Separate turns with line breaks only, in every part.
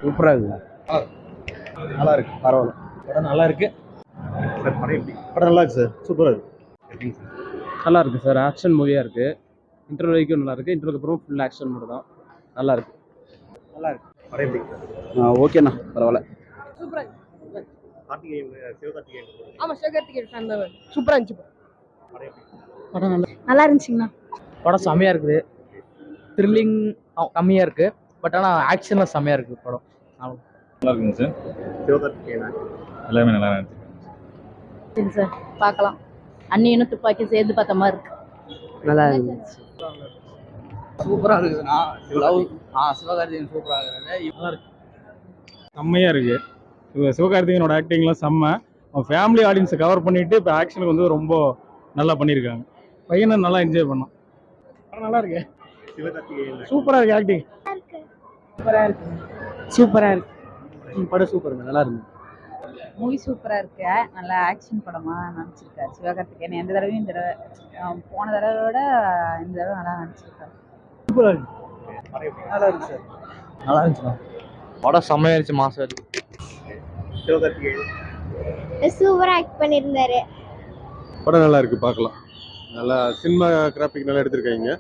சூப்பராக இருக்குது.
நல்லா இருக்கு, பரவாயில்ல.
படம் நல்லா இருக்கு.
சார் படம் எப்படி? படம் நல்லா இருக்கு சார், சூப்பராக இருக்கு.
எப்படிங்க சார்? நல்லா இருக்கு சார். ஆக்ஷன் மூவியாக இருக்கு. இன்டர்வல் வரைக்கும் நல்லா இருக்கு. இன்டர்வலுக்கு அப்புறம் ஃபுல் ஆக்ஷன் மட்டும் தான். நல்லா இருக்கு.
நல்லா இருக்கு. படம் எப்படி?
ஓகேண்ணா, பரவாயில்ல.
சூப்பரா இருக்கு.
கார்த்திகேயன், சிவகார்த்திகேயன்.
ஆமா, சிவகார்த்திகேயன் ஃபேன் தான். சூப்பரா இருந்துச்சு
படம் எப்படி?
படம் நல்லா இருந்துச்சுங்கண்ணா.
படம் செம்மையாக இருக்குது. த்ரில்லிங் கம்மியாக இருக்குது. பட் ஆனால் ஆக்ஷன்லாம் செம்மையாக இருக்குது படம்.
நல்லா இருக்குங்க சார்.
சிவகார்த்திகேயன்
எல்லாமே நல்லா இருந்துச்சு
சார். பார்க்கலாம். அண்ணியனும் துப்பாக்கி சேர்ந்து பார்த்த மாதிரி இருக்கு.
நல்லா இருந்துச்சு.
சூப்பராக இருக்குதுண்ணா. சிவகார்த்திகேயன் சூப்பராக இருக்குது. நல்லா இருக்கு.
செம்மையாக இருக்கு. சிவகார்த்திகேயனோட ஆக்டிங்லாம் செம்ம. அவன் ஃபேமிலி ஆடியன்ஸை கவர் பண்ணிட்டு இப்போ ஆக்ஷனுக்கு வந்து ரொம்ப நல்லா பண்ணியிருக்காங்க. பையனை நல்லா என்ஜாய் பண்ணான்.
படம் நல்லா இருக்கு.
சிவகார்த்திகேயன்
சூப்பராக இருக்கு ஆக்டிங்.
சூப்பரா இருக்கு. சூப்பரா இருக்கு.
படம் சூப்பருங்க, நல்லா இருக்கு.
மூவி சூப்பரா இருக்கு. நல்ல ஆக்ஷன் படமா நடிச்சிருக்காரு சிவகார்த்திகேயன். எந்த தடவையும் இந்த தடவை போன தடவை விட இந்த தடவை நல்லா நடிச்சிருக்காரு.
சூப்பராக இருக்கு.
படம் எப்படி?
நல்லா இருக்கு சார்.
நல்லா இருந்துச்சுண்ணா. படம் செம்மையாக இருந்துச்சு. மாசம் இருக்கு.
சிவகார்த்திகேயன்
சூப்பரா ஆக்ட் பண்ணியிருந்தாரு.
படம் நல்லா இருக்குது, பார்க்கலாம். நல்லா சினிமா கிராஃபிக் நல்லா எடுத்திருக்காங்க.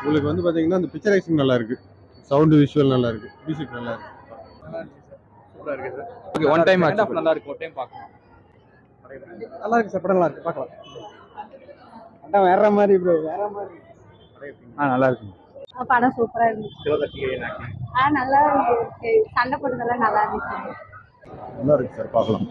உங்களுக்கு வந்து பார்த்தீங்கன்னா அந்த பிக்சரைசிங் நல்லா இருக்குது, சவுண்டு விஷுவல் நல்லா இருக்குது, மியூசிக் நல்லா இருக்குது.
சூப்பராக இருக்கு சார்.
ஓகே, ஒன் டைம் ஆச்சு. நல்லா இருக்கு. ஒரு டைம் பார்க்கலாம்.
நல்லா இருக்கு சார். படம் நல்லா இருக்கு, பார்க்கலாம். படம் வேற மாதிரி ப்ரோ, வேற மாதிரி.
படம் எப்படி?
நல்லா இருக்குங்க.
படம் சூப்பரா இருந்துச்சு.
சிவகார்த்திகேயன் ஆக்டிங்
நல்லா இருக்கு. சண்டை போட்டதெல்லாம் நல்லா இருந்துச்சு.
நல்லா இருக்குது சார், பார்க்கலாம்.